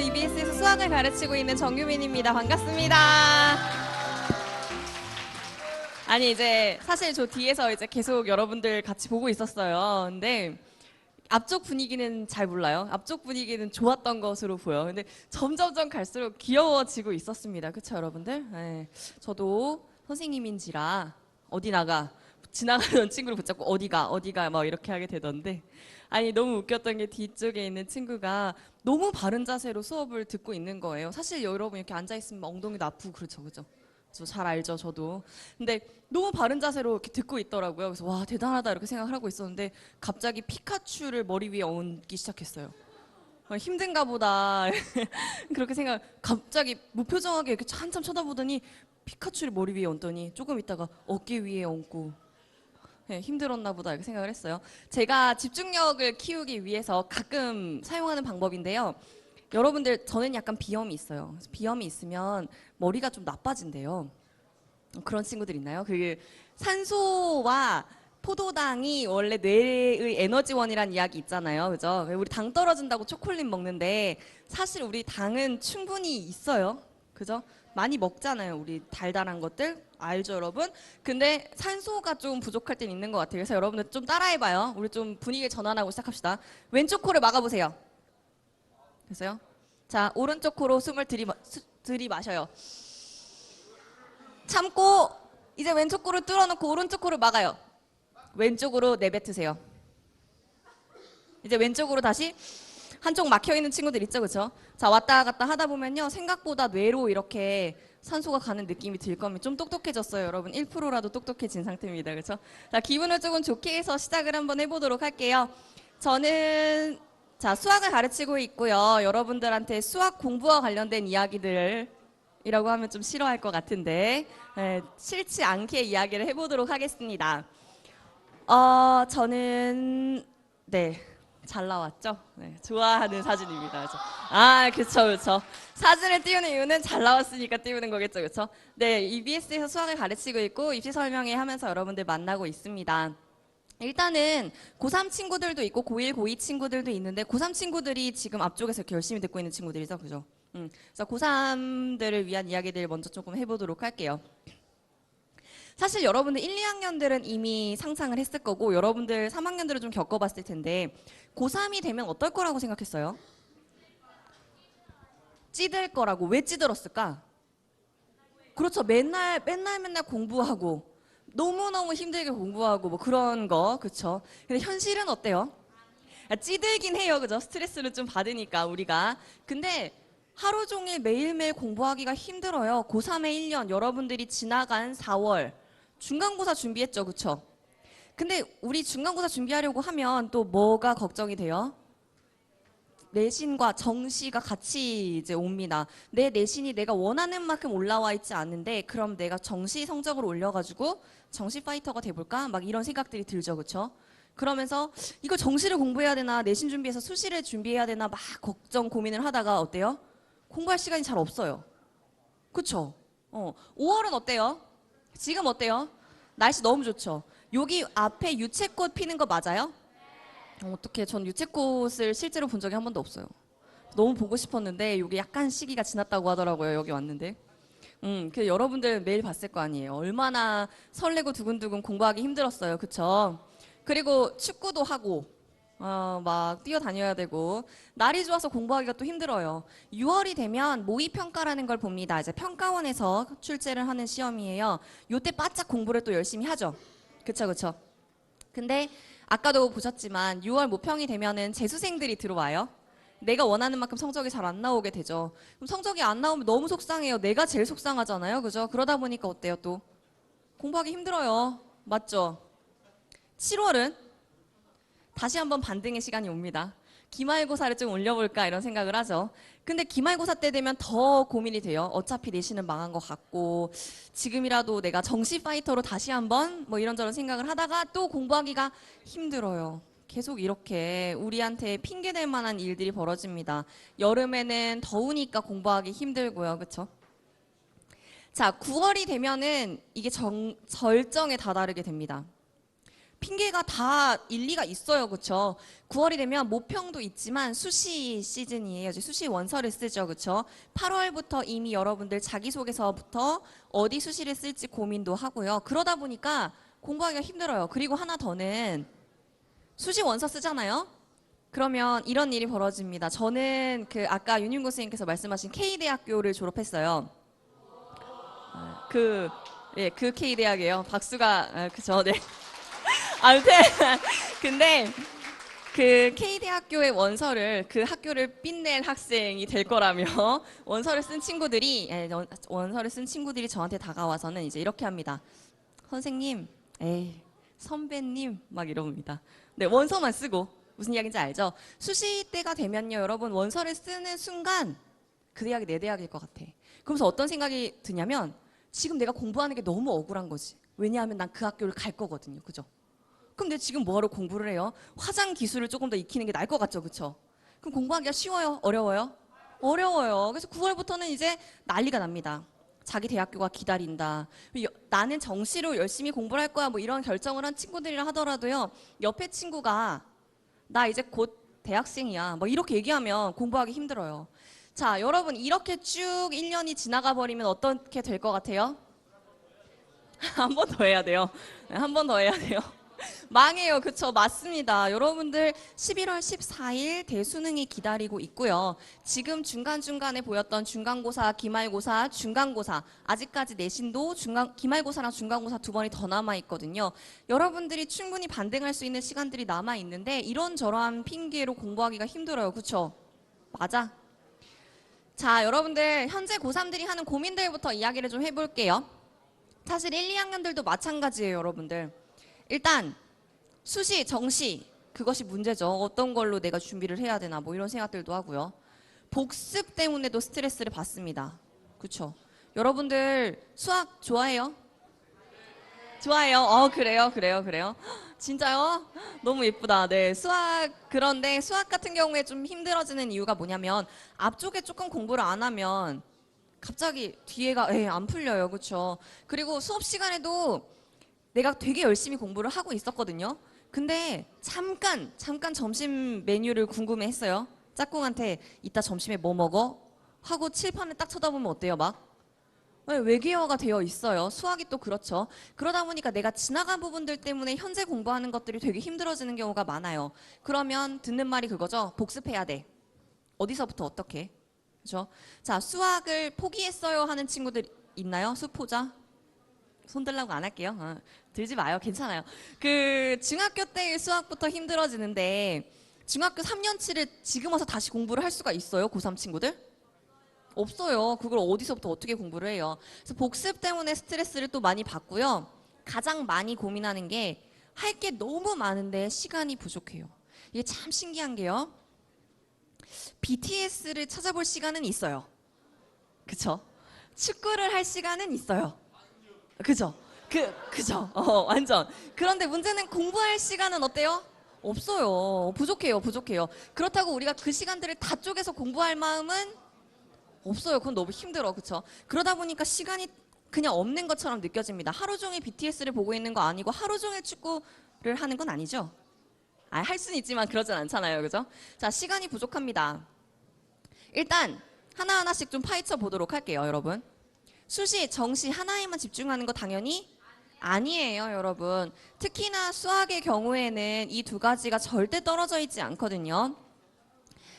EBS에서 수학을 가르치고 있는 정유민입니다. 반갑습니다. 아니 이제 사실 저 뒤에서 이제 계속 여러분들 같이 보고 있었어요. 근데 앞쪽 분위기는 잘 몰라요. 앞쪽 분위기는 좋았던 것으로 보여. 근데 점점점 갈수록 귀여워지고 있었습니다. 그쵸 여러분들? 네. 저도 선생님인지라 어디 나가 지나가는 친구를 붙잡고 어디가 막 이렇게 하게 되던데, 아니 너무 웃겼던 게 뒤쪽에 있는 친구가 너무 바른 자세로 수업을 듣고 있는 거예요. 사실 여러분 이렇게 앉아 있으면 엉덩이도 아프고 그렇죠, 그죠? 저 잘 알죠, 저도. 근데 너무 바른 자세로 이렇게 듣고 있더라고요. 그래서 와 대단하다 이렇게 생각을 하고 있었는데 갑자기 피카츄를 머리 위에 얹기 시작했어요. 힘든가 보다 그렇게 생각. 갑자기 무표정하게 이렇게 한참 쳐다보더니 피카츄를 머리 위에 얹더니 조금 있다가 어깨 위에 얹고, 네, 힘들었나 보다 이렇게 생각을 했어요. 제가 집중력을 키우기 위해서 가끔 사용하는 방법인데요. 여러분들 저는 약간 비염이 있어요. 비염이 있으면 머리가 좀 나빠진대요. 그런 친구들 있나요? 그 산소와 포도당이 원래 뇌의 에너지원이란 이야기 있잖아요. 그죠? 우리 당 떨어진다고 초콜릿 먹는데 사실 우리 당은 충분히 있어요. 그죠? 많이 먹잖아요. 우리 달달한 것들. 알죠, 여러분? 근데 산소가 좀 부족할 땐 있는 것 같아요. 그래서 여러분들 좀 따라해봐요. 우리 좀 분위기 전환하고 시작합시다. 왼쪽 코를 막아보세요. 됐어요? 자, 오른쪽 코로 숨을 들이마셔요. 참고 이제 왼쪽 코를 뚫어놓고 오른쪽 코를 막아요. 왼쪽으로 내뱉으세요. 이제 왼쪽으로 다시. 한쪽 막혀있는 친구들 있죠, 그쵸? 자, 왔다 갔다 하다 보면요, 생각보다 뇌로 이렇게 산소가 가는 느낌이 들 겁니다. 좀 똑똑해졌어요, 여러분. 1%라도 똑똑해진 상태입니다, 그쵸? 자, 기분을 조금 좋게 해서 시작을 한번 해보도록 할게요. 저는 자, 수학을 가르치고 있고요. 여러분들한테 수학 공부와 관련된 이야기들이라고 하면 좀 싫어할 것 같은데, 싫지 않게 이야기를 해보도록 하겠습니다. 저는 잘 나왔죠? 네, 좋아하는 사진입니다. 그쵸. 사진을 띄우는 이유는 잘 나왔으니까 띄우는 거겠죠, 그쵸? 네, EBS에서 수학을 가르치고 있고 입시 설명회 하면서 여러분들 만나고 있습니다. 일단은 고3 친구들도 있고 고1, 고2 친구들도 있는데 고3 친구들이 지금 앞쪽에서 이렇게 열심히 듣고 있는 친구들이죠, 그죠? 그래서 고3들을 위한 이야기들 먼저 조금 해보도록 할게요. 사실 여러분들 1, 2학년들은 이미 상상을 했을 거고 여러분들 3학년들은 좀 겪어봤을 텐데 고3이 되면 어떨 거라고 생각했어요? 찌들 거라고. 왜 찌들었을까? 그렇죠. 맨날 공부하고 너무너무 힘들게 공부하고 뭐 그런 거, 그렇죠? 근데 현실은 어때요? 찌들긴 해요, 그죠? 스트레스를 좀 받으니까 우리가. 근데 하루 종일 매일매일 공부하기가 힘들어요. 고3의 1년, 여러분들이 지나간 4월 중간고사 준비했죠, 그쵸? 근데 우리 중간고사 준비하려고 하면 또 뭐가 걱정이 돼요? 내신과 정시가 같이 이제 옵니다. 내 내신이 내가 원하는 만큼 올라와 있지 않는데 그럼 내가 정시 성적을 올려가지고 정시 파이터가 돼볼까? 막 이런 생각들이 들죠, 그쵸? 그러면서 이거 정시를 공부해야 되나 내신 준비해서 수시를 준비해야 되나 막 걱정 고민을 하다가 어때요? 공부할 시간이 잘 없어요. 그쵸? 5월은 어때요? 지금 어때요? 날씨 너무 좋죠? 여기 앞에 유채꽃 피는 거 맞아요? 어떻게 전 유채꽃을 실제로 본 적이 한 번도 없어요. 너무 보고 싶었는데 여기 약간 시기가 지났다고 하더라고요. 여기 왔는데. 그 여러분들 매일 봤을 거 아니에요. 얼마나 설레고 두근두근 공부하기 힘들었어요. 그쵸? 그리고 축구도 하고 막 뛰어다녀야 되고 날이 좋아서 공부하기가 또 힘들어요. 6월이 되면 모의평가라는 걸 봅니다. 이제 평가원에서 출제를 하는 시험이에요. 요때 바짝 공부를 또 열심히 하죠. 그쵸. 근데 아까도 보셨지만 6월 모평이 되면은 재수생들이 들어와요. 내가 원하는 만큼 성적이 잘 안 나오게 되죠. 그럼 성적이 안 나오면 너무 속상해요. 내가 제일 속상하잖아요. 그죠? 그러다 보니까 어때요 또? 공부하기 힘들어요. 맞죠? 7월은 다시 한번 반등의 시간이 옵니다. 기말고사를 좀 올려볼까 이런 생각을 하죠. 근데 기말고사 때 되면 더 고민이 돼요. 어차피 내신은 망한 것 같고 지금이라도 내가 정시 파이터로 다시 한번 뭐 이런저런 생각을 하다가 또 공부하기가 힘들어요. 계속 이렇게 우리한테 핑계댈 만한 일들이 벌어집니다. 여름에는 더우니까 공부하기 힘들고요. 그쵸? 자, 9월이 되면은 이게 절정에 다다르게 됩니다. 핑계가 다 일리가 있어요. 그쵸? 9월이 되면 모평도 있지만 수시 시즌이에요. 이제 수시 원서를 쓰죠. 그쵸? 8월부터 이미 여러분들 자기소개서부터 어디 수시를 쓸지 고민도 하고요. 그러다 보니까 공부하기가 힘들어요. 그리고 하나 더는 수시 원서 쓰잖아요. 그러면 이런 일이 벌어집니다. 저는 그 아까 윤윤고 선생님께서 말씀하신 K대학교를 졸업했어요. 그, 예, 그 K대학이에요. 박수가, 그죠, 네. 아무튼, 근데 그 K대학교의 원서를, 그 학교를 삔낸 학생이 될 거라며, 원서를 쓴 친구들이, 예, 원서를 쓴 친구들이 저한테 다가와서는 이제 이렇게 합니다. 선생님, 에이, 선배님, 막 이럽니다. 네, 원서만 쓰고. 무슨 이야기인지 알죠? 수시 때가 되면요, 여러분, 원서를 쓰는 순간 그 대학이 내 대학일 것 같아. 그러면서 어떤 생각이 드냐면, 지금 내가 공부하는 게 너무 억울한 거지. 왜냐하면 난 그 학교를 갈 거거든요. 그죠? 그럼 내가 지금 뭐하러 공부를 해요? 화장 기술을 조금 더 익히는 게 나을 것 같죠? 그쵸? 그럼 공부하기가 쉬워요? 어려워요? 어려워요. 그래서 9월부터는 이제 난리가 납니다. 자기 대학교가 기다린다. 나는 정시로 열심히 공부를 할 거야. 뭐 이런 결정을 한 친구들이라 하더라도요. 옆에 친구가 나 이제 곧 대학생이야. 뭐 이렇게 얘기하면 공부하기 힘들어요. 자, 여러분 이렇게 쭉 1년이 지나가 버리면 어떻게 될 것 같아요? 한 번 더 해야 돼요. 한 번 더 해야 돼요. 망해요. 그쵸? 맞습니다. 여러분들 11월 14일 대수능이 기다리고 있고요. 지금 중간중간에 보였던 중간고사, 기말고사, 중간고사 아직까지 내신도 기말고사랑 중간고사 두 번이 더 남아있거든요. 여러분들이 충분히 반등할 수 있는 시간들이 남아있는데 이런저런 핑계로 공부하기가 힘들어요. 그쵸? 맞아. 자, 여러분들 현재 고3들이 하는 고민들부터 이야기를 좀 해볼게요. 사실 1, 2학년들도 마찬가지예요, 여러분들. 일단 수시, 정시 그것이 문제죠. 어떤 걸로 내가 준비를 해야 되나 뭐 이런 생각들도 하고요. 복습 때문에도 스트레스를 받습니다. 그렇죠? 여러분들 수학 좋아해요? 좋아해요? 그래요. 진짜요? 너무 예쁘다. 네, 그런데 수학 같은 경우에 좀 힘들어지는 이유가 뭐냐면 앞쪽에 조금 공부를 안 하면 갑자기 뒤에가 안 풀려요. 그렇죠? 그리고 수업 시간에도 내가 되게 열심히 공부를 하고 있었거든요. 근데 잠깐 점심 메뉴를 궁금해했어요. 짝꿍한테 이따 점심에 뭐 먹어? 하고 칠판을 딱 쳐다보면 어때요? 막 외계어가 되어 있어요. 수학이 또 그렇죠. 그러다 보니까 내가 지나간 부분들 때문에 현재 공부하는 것들이 되게 힘들어지는 경우가 많아요. 그러면 듣는 말이 그거죠. 복습해야 돼. 어디서부터 어떻게? 그렇죠? 자, 수학을 포기했어요 하는 친구들 있나요? 수포자? 손 들라고 안 할게요. 들지 마요. 괜찮아요. 그 중학교 때 수학부터 힘들어지는데 중학교 3년치를 지금 와서 다시 공부를 할 수가 있어요? 고3 친구들? 없어요. 그걸 어디서부터 어떻게 공부를 해요? 그래서 복습 때문에 스트레스를 또 많이 받고요. 가장 많이 고민하는 게 할 게 너무 많은데 시간이 부족해요. 이게 참 신기한 게요. BTS를 찾아볼 시간은 있어요. 그쵸? 축구를 할 시간은 있어요. 그죠? 그죠? 완전. 그런데 문제는 공부할 시간은 어때요? 없어요. 부족해요. 그렇다고 우리가 그 시간들을 다 쪼개서 공부할 마음은 없어요. 그건 너무 힘들어. 그쵸? 그러다 보니까 시간이 그냥 없는 것처럼 느껴집니다. 하루 종일 BTS를 보고 있는 거 아니고 하루 종일 축구를 하는 건 아니죠? 할 수는 있지만 그러진 않잖아요. 그죠? 자, 시간이 부족합니다. 일단 하나하나씩 좀 파헤쳐 보도록 할게요, 여러분. 수시, 정시 하나에만 집중하는 거 당연히 아니에요, 여러분. 특히나 수학의 경우에는 이 두 가지가 절대 떨어져 있지 않거든요.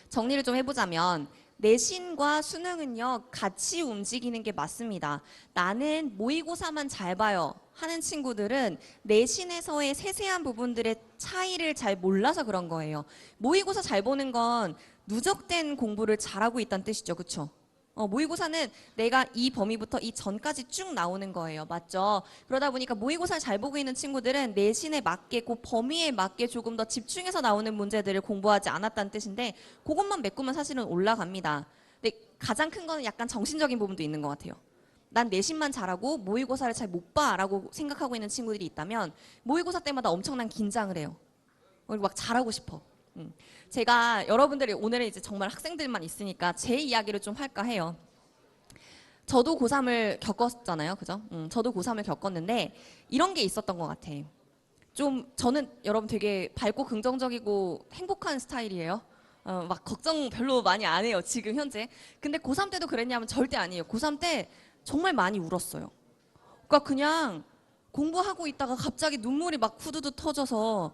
정리를 좀 해보자면 내신과 수능은요, 같이 움직이는 게 맞습니다. 나는 모의고사만 잘 봐요 하는 친구들은 내신에서의 세세한 부분들의 차이를 잘 몰라서 그런 거예요. 모의고사 잘 보는 건 누적된 공부를 잘하고 있다는 뜻이죠. 그렇죠? 모의고사는 내가 이 범위부터 이 전까지 쭉 나오는 거예요. 맞죠? 그러다 보니까 모의고사를 잘 보고 있는 친구들은 내신에 맞게 그 범위에 맞게 조금 더 집중해서 나오는 문제들을 공부하지 않았다는 뜻인데 그것만 메꾸면 사실은 올라갑니다. 근데 가장 큰 거는 약간 정신적인 부분도 있는 것 같아요. 난 내신만 잘하고 모의고사를 잘 못 봐라고 생각하고 있는 친구들이 있다면 모의고사 때마다 엄청난 긴장을 해요. 막 잘하고 싶어. 제가 여러분들이 오늘은 이제 정말 학생들만 있으니까 제 이야기를 좀 할까 해요. 저도 고3을 겪었잖아요. 그죠? 저도 고3을 겪었는데 이런 게 있었던 것 같아. 좀 저는 여러분 되게 밝고 긍정적이고 행복한 스타일이에요. 막 걱정 별로 많이 안 해요, 지금 현재. 근데 고3 때도 그랬냐면 절대 아니에요. 고3 때 정말 많이 울었어요. 그러니까 그냥 공부하고 있다가 갑자기 눈물이 막 후두두 터져서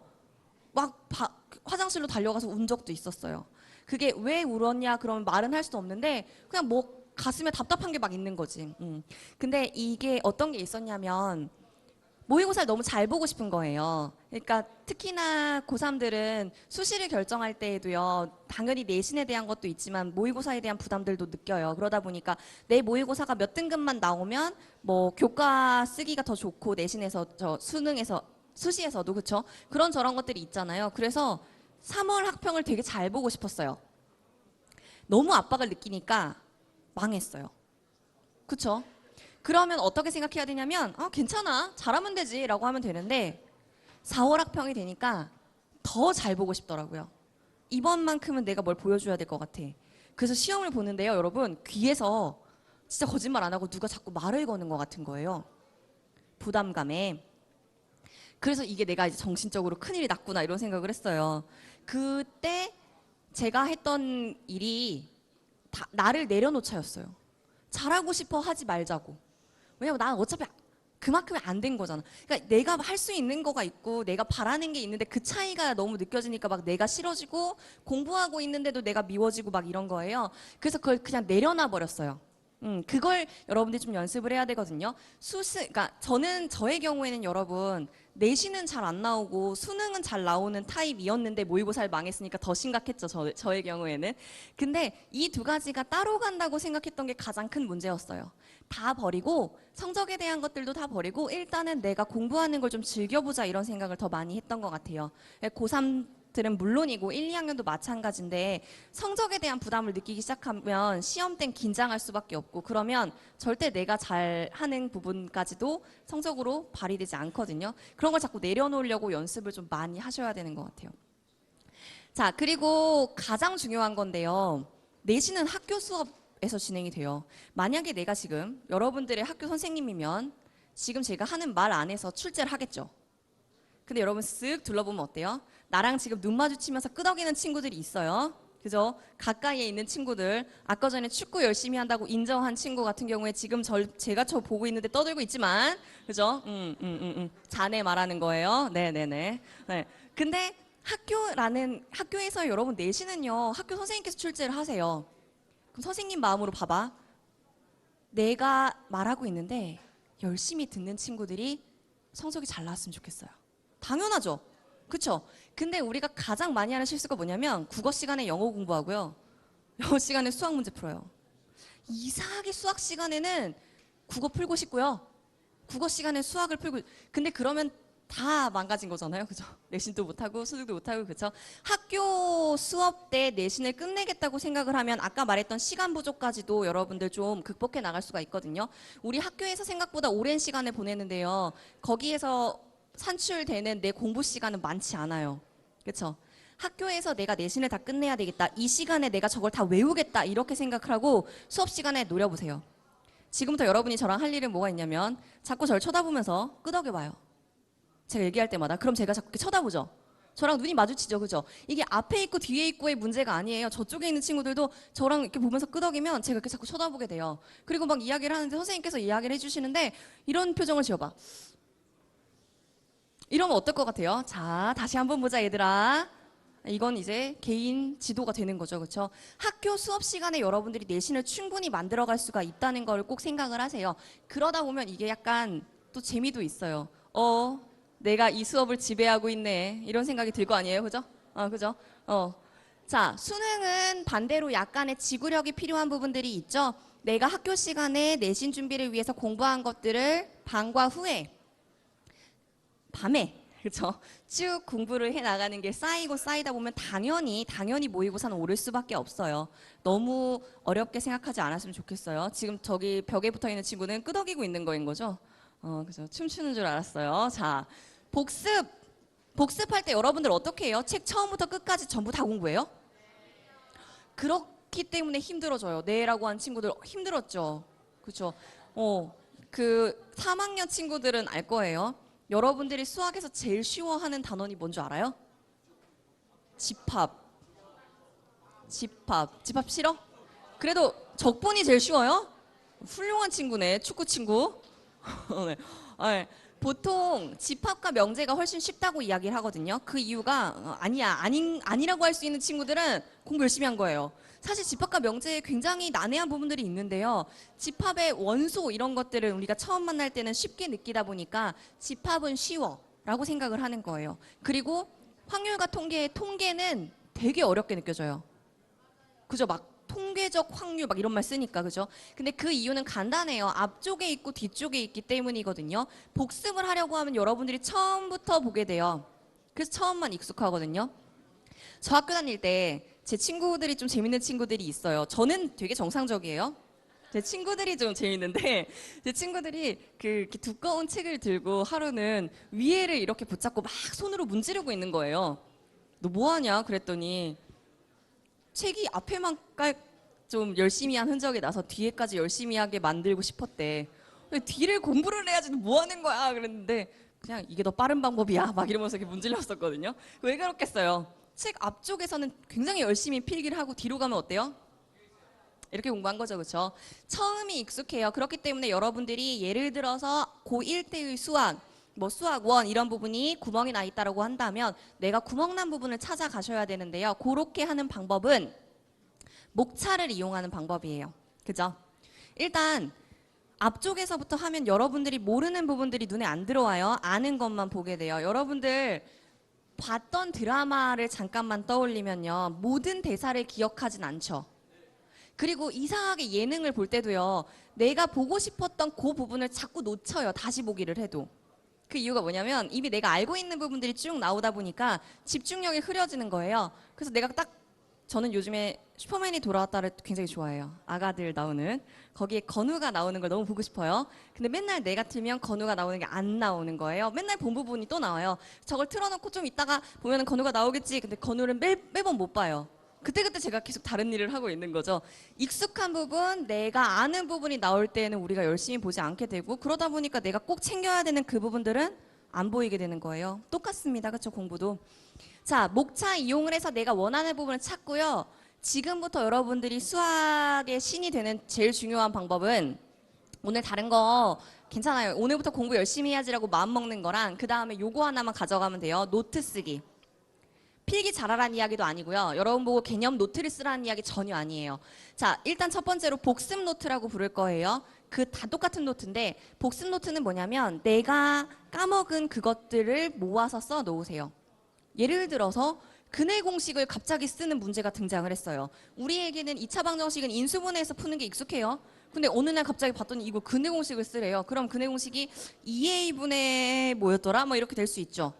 막 화장실로 달려가서 운 적도 있었어요. 그게 왜 울었냐 그러면 말은 할 수도 없는데 그냥 뭐 가슴에 답답한 게 막 있는 거지. 근데 이게 어떤 게 있었냐면 모의고사를 너무 잘 보고 싶은 거예요. 그러니까 특히나 고3들은 수시를 결정할 때에도요, 당연히 내신에 대한 것도 있지만 모의고사에 대한 부담들도 느껴요. 그러다 보니까 내 모의고사가 몇 등급만 나오면 뭐 교과 쓰기가 더 좋고 내신에서 저 수능에서 수시에서도 그쵸? 그런 저런 것들이 있잖아요. 그래서 3월 학평을 되게 잘 보고 싶었어요. 너무 압박을 느끼니까 망했어요. 그쵸? 그러면 어떻게 생각해야 되냐면 괜찮아 잘하면 되지 라고 하면 되는데 4월 학평이 되니까 더 잘 보고 싶더라고요. 이번만큼은 내가 뭘 보여줘야 될 것 같아. 그래서 시험을 보는데요 여러분 귀에서 진짜 거짓말 안 하고 누가 자꾸 말을 거는 것 같은 거예요. 부담감에. 그래서 이게 내가 이제 정신적으로 큰일이 났구나 이런 생각을 했어요. 그때 제가 했던 일이 나를 내려놓자였어요. 잘하고 싶어 하지 말자고. 왜냐면 난 어차피 그만큼이 안 된 거잖아. 그러니까 내가 할 수 있는 거가 있고 내가 바라는 게 있는데 그 차이가 너무 느껴지니까 막 내가 싫어지고 공부하고 있는데도 내가 미워지고 막 이런 거예요. 그래서 그걸 그냥 내려놔 버렸어요. 그걸 여러분들이 좀 연습을 해야 되거든요. 그러니까 저의 경우에는 여러분, 내신은 잘 안 나오고 수능은 잘 나오는 타입이었는데 모의고사를 망했으니까 더 심각했죠. 저의 경우에는. 근데 이 두 가지가 따로 간다고 생각했던 게 가장 큰 문제였어요. 다 버리고 성적에 대한 것들도 다 버리고 일단은 내가 공부하는 걸 좀 즐겨보자 이런 생각을 더 많이 했던 것 같아요. 고3들은 물론이고 1, 2학년도 마찬가지인데 성적에 대한 부담을 느끼기 시작하면 시험 땐 긴장할 수밖에 없고 그러면 절대 내가 잘하는 부분까지도 성적으로 발휘되지 않거든요. 그런 걸 자꾸 내려놓으려고 연습을 좀 많이 하셔야 되는 것 같아요. 자, 그리고 가장 중요한 건데요. 내신은 학교 수업에서 진행이 돼요. 만약에 내가 지금 여러분들의 학교 선생님이면 지금 제가 하는 말 안에서 출제를 하겠죠. 근데 여러분 쓱 둘러보면 어때요? 나랑 지금 눈 마주치면서 끄덕이는 친구들이 있어요. 그죠? 가까이에 있는 친구들, 아까 전에 축구 열심히 한다고 인정한 친구 같은 경우에 지금 제가 저 보고 있는데 떠들고 있지만, 그죠? 자네 말하는 거예요. 네네네. 네. 근데 학교에서 여러분 내신은요, 학교 선생님께서 출제를 하세요. 그럼 선생님 마음으로 봐봐. 내가 말하고 있는데 열심히 듣는 친구들이 성적이 잘 나왔으면 좋겠어요. 당연하죠. 그쵸? 근데 우리가 가장 많이 하는 실수가 뭐냐면 국어 시간에 영어 공부하고요. 영어 시간에 수학 문제 풀어요. 이상하게 수학 시간에는 국어 풀고 싶고요. 국어 시간에 수학을 풀고 근데 그러면 다 망가진 거잖아요. 그죠? 내신도 못하고 수능도 못하고 그죠? 학교 수업 때 내신을 끝내겠다고 생각을 하면 아까 말했던 시간 부족까지도 여러분들 좀 극복해 나갈 수가 있거든요. 우리 학교에서 생각보다 오랜 시간을 보내는데요. 거기에서 산출되는 내 공부 시간은 많지 않아요. 그렇죠? 학교에서 내가 내신을 다 끝내야 되겠다. 이 시간에 내가 저걸 다 외우겠다. 이렇게 생각을 하고 수업 시간에 노려보세요. 지금부터 여러분이 저랑 할 일은 뭐가 있냐면 자꾸 저를 쳐다보면서 끄덕여봐요. 제가 얘기할 때마다. 그럼 제가 자꾸 이렇게 쳐다보죠. 저랑 눈이 마주치죠. 그죠? 이게 앞에 있고 뒤에 있고의 문제가 아니에요. 저쪽에 있는 친구들도 저랑 이렇게 보면서 끄덕이면 제가 이렇게 자꾸 쳐다보게 돼요. 그리고 막 이야기를 하는데 선생님께서 이야기를 해주시는데 이런 표정을 지어봐. 이러면 어떨 것 같아요? 자, 다시 한번 보자, 얘들아. 이건 이제 개인 지도가 되는 거죠. 그렇죠? 학교 수업 시간에 여러분들이 내신을 충분히 만들어갈 수가 있다는 걸 꼭 생각을 하세요. 그러다 보면 이게 약간 또 재미도 있어요. 내가 이 수업을 지배하고 있네. 이런 생각이 들 거 아니에요. 그죠? 그죠? 자, 수능은 반대로 약간의 지구력이 필요한 부분들이 있죠. 내가 학교 시간에 내신 준비를 위해서 공부한 것들을 방과 후에 밤에 그렇죠? 쭉 공부를 해 나가는 게 쌓이고 쌓이다 보면 당연히 모의고사는 오를 수밖에 없어요. 너무 어렵게 생각하지 않았으면 좋겠어요. 지금 저기 벽에 붙어 있는 친구는 끄덕이고 있는 거인 거죠? 그죠? 춤추는 줄 알았어요. 자, 복습할 때 여러분들 어떻게 해요? 책 처음부터 끝까지 전부 다 공부해요? 그렇기 때문에 힘들어져요. 네라고 한 친구들 힘들었죠. 그렇죠? 그 3학년 친구들은 알 거예요. 여러분들이 수학에서 제일 쉬워하는 단원이 뭔지 알아요? 집합. 집합 싫어? 그래도 적분이 제일 쉬워요? 훌륭한 친구네, 축구 친구. 네. 네. 보통 집합과 명제가 훨씬 쉽다고 이야기를 하거든요. 그 이유가 아니라고 할 수 있는 친구들은 공부 열심히 한 거예요. 사실 집합과 명제에 굉장히 난해한 부분들이 있는데요. 집합의 원소 이런 것들을 우리가 처음 만날 때는 쉽게 느끼다 보니까 집합은 쉬워라고 생각을 하는 거예요. 그리고 확률과 통계는 되게 어렵게 느껴져요. 그죠? 막 통계적 확률 막 이런 말 쓰니까 그죠? 근데 그 이유는 간단해요. 앞쪽에 있고 뒤쪽에 있기 때문이거든요. 복습을 하려고 하면 여러분들이 처음부터 보게 돼요. 그래서 처음만 익숙하거든요. 저 학교 다닐 때 제 친구들이 좀 재밌는 친구들이 있어요. 저는 되게 정상적이에요. 제 친구들이 좀 재밌는데 제 친구들이 이렇게 두꺼운 책을 들고 하루는 위에를 이렇게 붙잡고 막 손으로 문지르고 있는 거예요. 너 뭐 하냐? 그랬더니 책이 앞에만 좀 열심히 한 흔적이 나서 뒤에까지 열심히 하게 만들고 싶었대. 근데 뒤를 공부를 해야지 뭐 하는 거야? 그랬는데 그냥 이게 더 빠른 방법이야. 막 이러면서 이렇게 문질렀었거든요. 왜 그렇겠어요? 책 앞쪽에서는 굉장히 열심히 필기를 하고 뒤로 가면 어때요? 이렇게 공부한 거죠, 그렇죠? 처음이 익숙해요. 그렇기 때문에 여러분들이 예를 들어서 고1 때의 수학, 뭐 수학 1 이런 부분이 구멍이 나 있다라고 한다면 내가 구멍 난 부분을 찾아가셔야 되는데요. 그렇게 하는 방법은 목차를 이용하는 방법이에요. 그죠? 일단 앞쪽에서부터 하면 여러분들이 모르는 부분들이 눈에 안 들어와요. 아는 것만 보게 돼요. 여러분들 봤던 드라마를 잠깐만 떠올리면요. 모든 대사를 기억하진 않죠. 그리고 이상하게 예능을 볼 때도요. 내가 보고 싶었던 그 부분을 자꾸 놓쳐요. 다시 보기를 해도. 그 이유가 뭐냐면 이미 내가 알고 있는 부분들이 쭉 나오다 보니까 집중력이 흐려지는 거예요. 그래서 내가 딱 저는 요즘에 슈퍼맨이 돌아왔다를 굉장히 좋아해요. 아가들 나오는. 거기에 건우가 나오는 걸 너무 보고 싶어요. 근데 맨날 내가 틀면 건우가 나오는 게 안 나오는 거예요. 맨날 본 부분이 또 나와요. 저걸 틀어놓고 좀 있다가 보면 건우가 나오겠지. 근데 건우를 매번 못 봐요. 그때그때 제가 계속 다른 일을 하고 있는 거죠. 익숙한 부분, 내가 아는 부분이 나올 때에는 우리가 열심히 보지 않게 되고 그러다 보니까 내가 꼭 챙겨야 되는 그 부분들은 안 보이게 되는 거예요. 똑같습니다. 그렇죠? 공부도. 자, 목차 이용을 해서 내가 원하는 부분을 찾고요. 지금부터 여러분들이 수학의 신이 되는 제일 중요한 방법은 오늘 다른 거 괜찮아요. 오늘부터 공부 열심히 해야지라고 마음 먹는 거랑 그 다음에 요거 하나만 가져가면 돼요. 노트 쓰기. 필기 잘하라는 이야기도 아니고요. 여러분 보고 개념 노트를 쓰라는 이야기 전혀 아니에요. 자, 일단 첫 번째로 복습 노트라고 부를 거예요. 그 다 똑같은 노트인데 복습 노트는 뭐냐면 내가 까먹은 그것들을 모아서 써 놓으세요. 예를 들어서 근해 공식을 갑자기 쓰는 문제가 등장을 했어요. 우리에게는 2차 방정식은 인수분해해서 푸는 게 익숙해요. 근데 어느 날 갑자기 봤더니 이거 근해 공식을 쓰래요. 그럼 근해 공식이 2a분의 뭐였더라? 뭐 이렇게 될 수 있죠.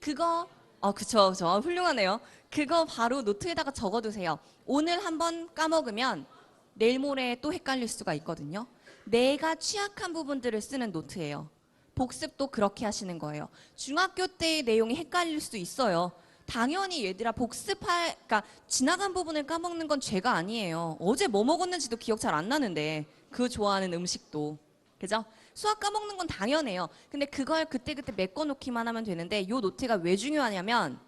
그거 그쵸. 훌륭하네요. 그거 바로 노트에다가 적어두세요. 오늘 한번 까먹으면 내일 모레 또 헷갈릴 수가 있거든요. 내가 취약한 부분들을 쓰는 노트예요. 복습도 그렇게 하시는 거예요. 중학교 때의 내용이 헷갈릴 수도 있어요. 당연히 얘들아 그러니까 지나간 부분을 까먹는 건 죄가 아니에요. 어제 뭐 먹었는지도 기억 잘 안 나는데 그 좋아하는 음식도. 그죠? 수학 까먹는 건 당연해요. 근데 그걸 그때그때 메꿔놓기만 하면 되는데 이 노트가 왜 중요하냐면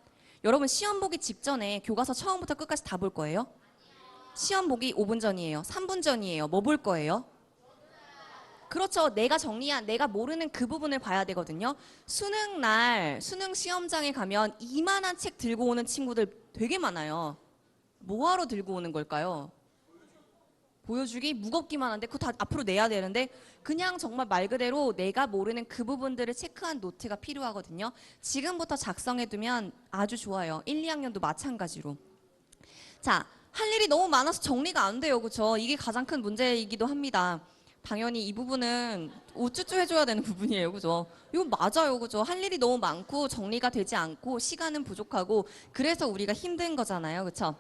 여러분 시험 보기 직전에 교과서 처음부터 끝까지 다 볼 거예요? 시험 보기 5분 전이에요. 3분 전이에요. 뭐 볼 거예요? 그렇죠. 내가 모르는 그 부분을 봐야 되거든요. 수능 날, 수능 시험장에 가면 이만한 책 들고 오는 친구들 되게 많아요. 뭐하러 들고 오는 걸까요? 보여주기 무겁기만 한데 그거 다 앞으로 내야 되는데 그냥 정말 말 그대로 내가 모르는 그 부분들을 체크한 노트가 필요하거든요. 지금부터 작성해두면 아주 좋아요. 1, 2학년도 마찬가지로. 자, 할 일이 너무 많아서 정리가 안 돼요. 그렇죠? 이게 가장 큰 문제이기도 합니다. 당연히 이 부분은 우쭈쭈 해줘야 되는 부분이에요. 그죠? 이거 맞아요. 그죠? 할 일이 너무 많고 정리가 되지 않고 시간은 부족하고 그래서 우리가 힘든 거잖아요. 그렇죠?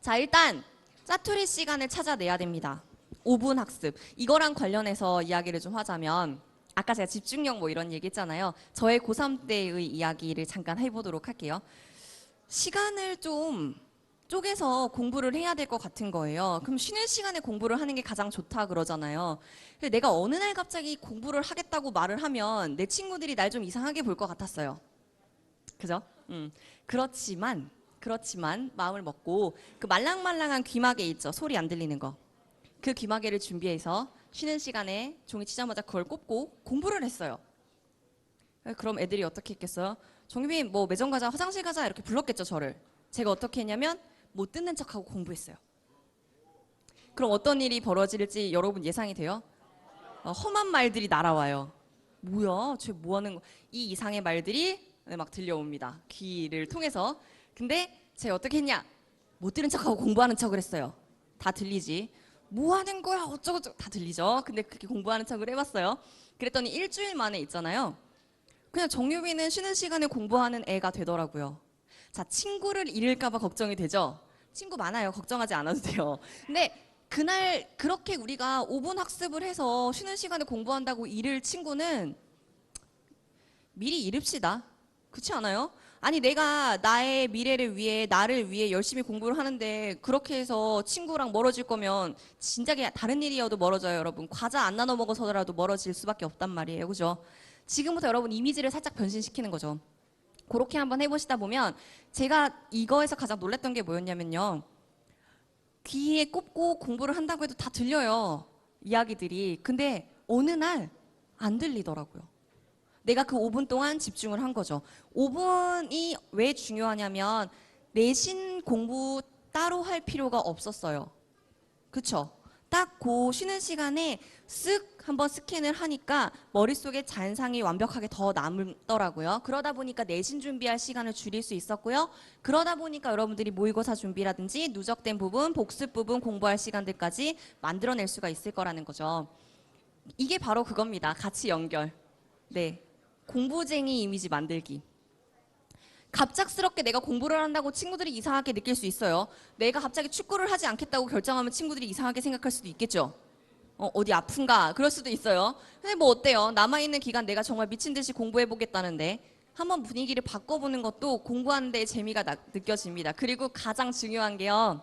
자, 일단 짜투리 시간을 찾아내야 됩니다. 5분 학습. 이거랑 관련해서 이야기를 좀 하자면 아까 제가 집중력 뭐 이런 얘기 했잖아요. 저의 고3 때의 이야기를 잠깐 해보도록 할게요. 시간을 좀 쪼개서 공부를 해야 될 것 같은 거예요. 그럼 쉬는 시간에 공부를 하는 게 가장 좋다 그러잖아요. 근데 내가 어느 날 갑자기 공부를 하겠다고 말을 하면 내 친구들이 날 좀 이상하게 볼 것 같았어요. 그죠? 그렇지만 마음을 먹고 그 말랑말랑한 귀마개 있죠. 소리 안 들리는 거. 그 귀마개를 준비해서 쉬는 시간에 종이 치자마자 그걸 꼽고 공부를 했어요. 그럼 애들이 어떻게 했겠어요? 정유빈 뭐 매점 가자, 화장실 가자 이렇게 불렀겠죠, 저를. 제가 어떻게 했냐면 못 듣는 척하고 공부했어요. 그럼 어떤 일이 벌어질지 여러분 예상이 돼요? 험한 말들이 날아와요. 뭐야, 쟤 뭐 하는 거? 이 이상의 말들이 막 들려옵니다. 귀를 통해서. 근데 제가 어떻게 했냐? 못 들은 척하고 공부하는 척을 했어요. 다 들리지? 뭐 하는 거야? 어쩌고저쩌고 다 들리죠? 근데 그렇게 공부하는 척을 해봤어요. 그랬더니 일주일 만에 있잖아요. 그냥 정유빈은 쉬는 시간에 공부하는 애가 되더라고요. 자, 친구를 잃을까 봐 걱정이 되죠? 친구 많아요. 걱정하지 않아도 돼요. 근데 그날 그렇게 우리가 5분 학습을 해서 쉬는 시간에 공부한다고 잃을 친구는 미리 잃읍시다. 그렇지 않아요? 아니 내가 나의 미래를 위해 나를 위해 열심히 공부를 하는데 그렇게 해서 친구랑 멀어질 거면 진작에 다른 일이어도 멀어져요, 여러분. 과자 안 나눠 먹어서라도 멀어질 수밖에 없단 말이에요. 그죠? 지금부터 여러분 이미지를 살짝 변신시키는 거죠. 그렇게 한번 해보시다 보면 제가 이거에서 가장 놀랐던 게 뭐였냐면요. 귀에 꼽고 공부를 한다고 해도 다 들려요. 이야기들이. 근데 어느 날 안 들리더라고요. 내가 그 5분 동안 집중을 한 거죠. 5분이 왜 중요하냐면 내신 공부 따로 할 필요가 없었어요. 그쵸? 딱 그 쉬는 시간에 쓱 한번 스캔을 하니까 머릿속에 잔상이 완벽하게 더 남더라고요. 그러다 보니까 내신 준비할 시간을 줄일 수 있었고요. 그러다 보니까 여러분들이 모의고사 준비라든지 누적된 부분, 복습 부분 공부할 시간들까지 만들어낼 수가 있을 거라는 거죠. 이게 바로 그겁니다. 같이 연결. 네. 공부쟁이 이미지 만들기. 갑작스럽게 내가 공부를 한다고 친구들이 이상하게 느낄 수 있어요. 내가 갑자기 축구를 하지 않겠다고 결정하면 친구들이 이상하게 생각할 수도 있겠죠. 어디 아픈가? 그럴 수도 있어요. 근데 뭐 어때요? 남아있는 기간 내가 정말 미친 듯이 공부해보겠다는데 한번 분위기를 바꿔보는 것도 공부하는 데 재미가 느껴집니다. 그리고 가장 중요한 게요.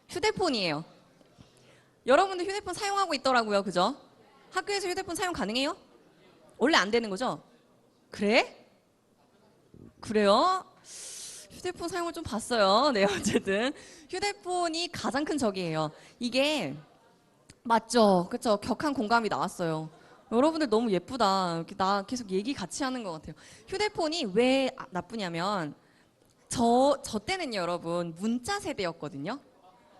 휴대폰이에요. 여러분들 휴대폰 사용하고 있더라고요. 그죠? 학교에서 휴대폰 사용 가능해요? 원래 안 되는 거죠? 그래? 그래요? 휴대폰 사용을 좀 봤어요. 네, 어쨌든. 휴대폰이 가장 큰 적이에요. 이게, 맞죠? 그쵸? 격한 공감이 나왔어요. 여러분들 너무 예쁘다. 이렇게 나 계속 얘기 같이 하는 것 같아요. 휴대폰이 왜 나쁘냐면, 저 때는요, 여러분, 문자 세대였거든요.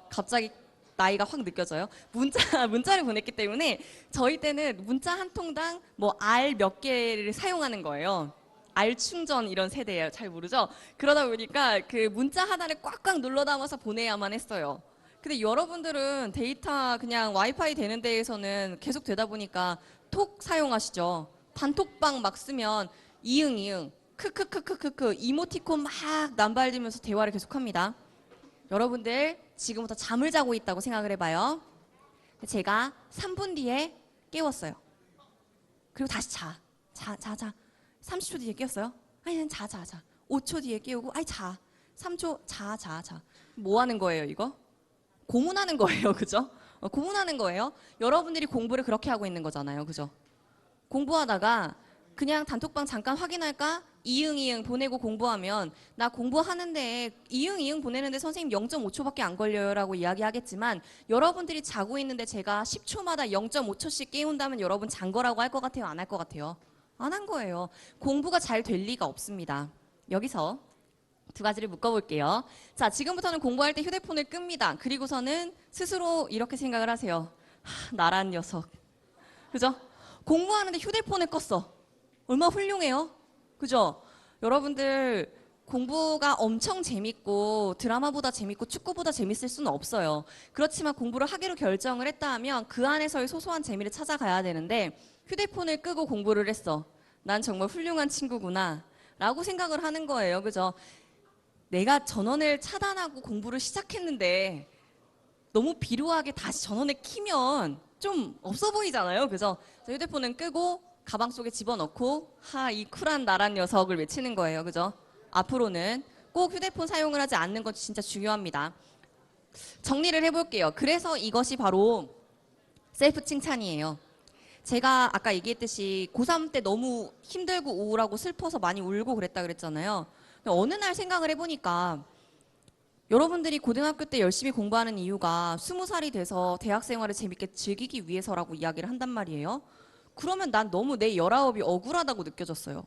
갑자기 나이가 확 느껴져요. 문자를 보냈기 때문에 저희 때는 문자 한 통당 뭐 알 몇 개를 사용하는 거예요. 알 충전 이런 세대예요. 잘 모르죠? 그러다 보니까 그 문자 하나를 꽉꽉 눌러 담아서 보내야만 했어요. 근데 여러분들은 데이터 그냥 와이파이 되는 데에서는 계속 되다 보니까 톡 사용하시죠. 단톡방 막 쓰면 이응 크크크크크크 이모티콘 막 남발되면서 대화를 계속합니다. 여러분들 지금부터 잠을 자고 있다고 생각을 해봐요. 제가 3분 뒤에 깨웠어요. 그리고 다시 자. 30초 뒤에 깨웠어요. 아니, 자. 5초 뒤에 깨우고, 아니, 자. 3초, 자. 뭐 하는 거예요, 이거? 고문하는 거예요, 그죠? 고문하는 거예요. 여러분들이 공부를 그렇게 하고 있는 거잖아요, 그죠? 공부하다가 그냥 단톡방 잠깐 확인할까? 이응 보내고 공부하면 나 공부하는데 이응 보내는데 선생님 0.5초밖에 안 걸려요라고 이야기하겠지만 여러분들이 자고 있는데 제가 10초마다 0.5초씩 깨운다면 여러분 잔 거라고 할 것 같아요? 안 할 것 같아요? 안 한 거예요. 공부가 잘 될 리가 없습니다. 여기서 두 가지를 묶어볼게요. 자, 지금부터는 공부할 때 휴대폰을 끕니다. 그리고서는 스스로 이렇게 생각을 하세요. 나란 녀석. 그죠? 공부하는데 휴대폰을 껐어. 얼마나 훌륭해요? 그죠? 여러분들 공부가 엄청 재밌고 드라마보다 재밌고 축구보다 재밌을 수는 없어요. 그렇지만 공부를 하기로 결정을 했다 하면 그 안에서의 소소한 재미를 찾아가야 되는데 휴대폰을 끄고 공부를 했어. 난 정말 훌륭한 친구구나 라고 생각을 하는 거예요. 그죠? 내가 전원을 차단하고 공부를 시작했는데 너무 비루하게 다시 전원을 키면 좀 없어 보이잖아요. 그죠? 휴대폰은 끄고 가방 속에 집어넣고 이 쿨한 나란 녀석을 외치는 거예요. 그죠? 앞으로는 꼭 휴대폰 사용을 하지 않는 것 진짜 중요합니다. 정리를 해볼게요. 그래서 이것이 바로 셀프 칭찬이에요. 제가 아까 얘기했듯이 고3 때 너무 힘들고 우울하고 슬퍼서 많이 울고 그랬다 그랬잖아요. 근데 어느 날 생각을 해보니까 여러분들이 고등학교 때 열심히 공부하는 이유가 20살이 돼서 대학 생활을 재밌게 즐기기 위해서라고 이야기를 한단 말이에요. 그러면 난 너무 내 19이 억울하다고 느껴졌어요.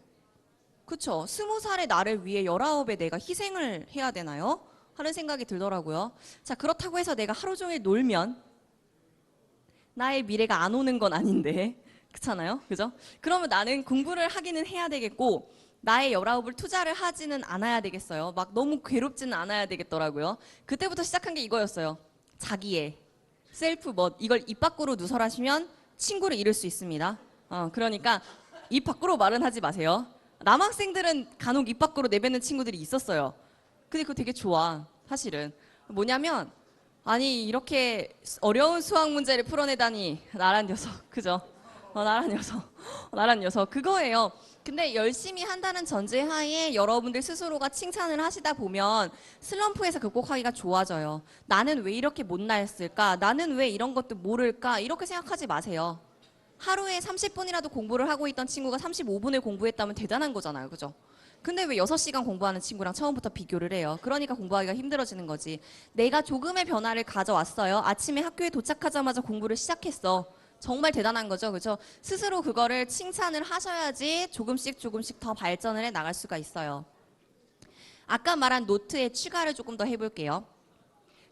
그쵸? 20살의 나를 위해 19에 내가 희생을 해야 되나요? 하는 생각이 들더라고요. 자, 그렇다고 해서 내가 하루 종일 놀면 나의 미래가 안 오는 건 아닌데. 그렇잖아요? 그죠? 그러면 나는 공부를 하기는 해야 되겠고 나의 19을 투자를 하지는 않아야 되겠어요. 막 너무 괴롭지는 않아야 되겠더라고요. 그때부터 시작한 게 이거였어요. 자기애, 셀프 멋. 이걸 입 밖으로 누설하시면 친구를 잃을 수 있습니다. 그러니까 입 밖으로 말은 하지 마세요. 남학생들은 간혹 입 밖으로 내뱉는 친구들이 있었어요. 근데 그거 되게 좋아, 사실은. 뭐냐면 아니 이렇게 어려운 수학 문제를 풀어내다니 나란 녀석, 그죠? 나란 녀석, 나란 녀석 그거예요. 근데 열심히 한다는 전제하에 여러분들 스스로가 칭찬을 하시다 보면 슬럼프에서 극복하기가 좋아져요. 나는 왜 이렇게 못나였을까? 나는 왜 이런 것도 모를까? 이렇게 생각하지 마세요. 하루에 30분이라도 공부를 하고 있던 친구가 35분을 공부했다면 대단한 거잖아요. 그죠? 근데 왜 6시간 공부하는 친구랑 처음부터 비교를 해요? 그러니까 공부하기가 힘들어지는 거지. 내가 조금의 변화를 가져왔어요. 아침에 학교에 도착하자마자 공부를 시작했어. 정말 대단한 거죠. 그죠? 스스로 그거를 칭찬을 하셔야지 조금씩 조금씩 더 발전을 해 나갈 수가 있어요. 아까 말한 노트에 추가를 조금 더 해볼게요.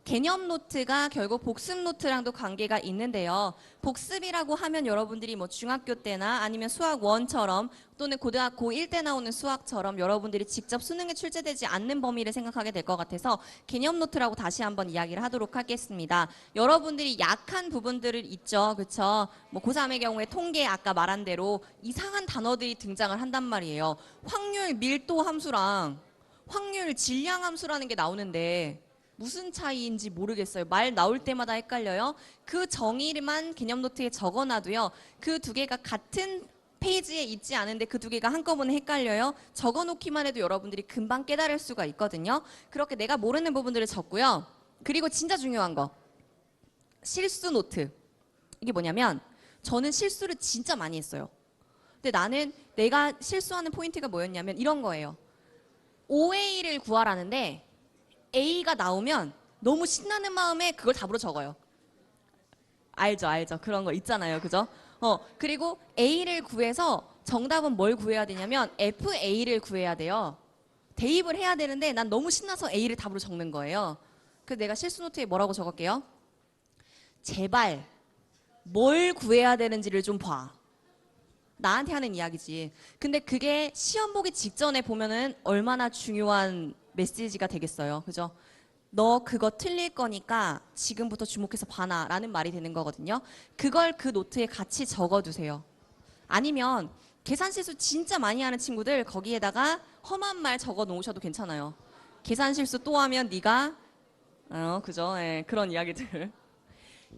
개념 노트가 결국 복습 노트랑도 관계가 있는데요. 복습이라고 하면 여러분들이 뭐 중학교 때나 아니면 수학 1처럼 또는 고등학교 고1 때 나오는 수학처럼 여러분들이 직접 수능에 출제되지 않는 범위를 생각하게 될 것 같아서 개념 노트라고 다시 한번 이야기를 하도록 하겠습니다. 여러분들이 약한 부분들을 있죠. 그렇죠? 뭐 고3의 경우에 통계 아까 말한 대로 이상한 단어들이 등장을 한단 말이에요. 확률 밀도 함수랑 확률 질량 함수라는 게 나오는데 무슨 차이인지 모르겠어요. 말 나올 때마다 헷갈려요. 그 정의만 개념 노트에 적어놔도요. 그 두 개가 같은 페이지에 있지 않은데 그 두 개가 한꺼번에 헷갈려요. 적어놓기만 해도 여러분들이 금방 깨달을 수가 있거든요. 그렇게 내가 모르는 부분들을 적고요. 그리고 진짜 중요한 거. 실수 노트. 이게 뭐냐면 저는 실수를 진짜 많이 했어요. 근데 나는 내가 실수하는 포인트가 뭐였냐면 이런 거예요. OA를 구하라는데 A가 나오면 너무 신나는 마음에 그걸 답으로 적어요. 알죠, 알죠. 그런 거 있잖아요. 그죠? 그리고 A를 구해서 정답은 뭘 구해야 되냐면 FA를 구해야 돼요. 대입을 해야 되는데 난 너무 신나서 A를 답으로 적는 거예요. 그래서 내가 실수 노트에 뭐라고 적을게요? 제발 뭘 구해야 되는지를 좀 봐. 나한테 하는 이야기지. 근데 그게 시험 보기 직전에 보면은 얼마나 중요한 메시지가 되겠어요. 그죠? 너 그거 틀릴 거니까 지금부터 주목해서 봐라 라는 말이 되는 거거든요. 그걸 그 노트에 같이 적어두세요. 아니면 계산 실수 진짜 많이 하는 친구들 거기에다가 험한 말 적어 놓으셔도 괜찮아요. 계산 실수 또 하면 네가 그죠? 예, 그런 이야기들.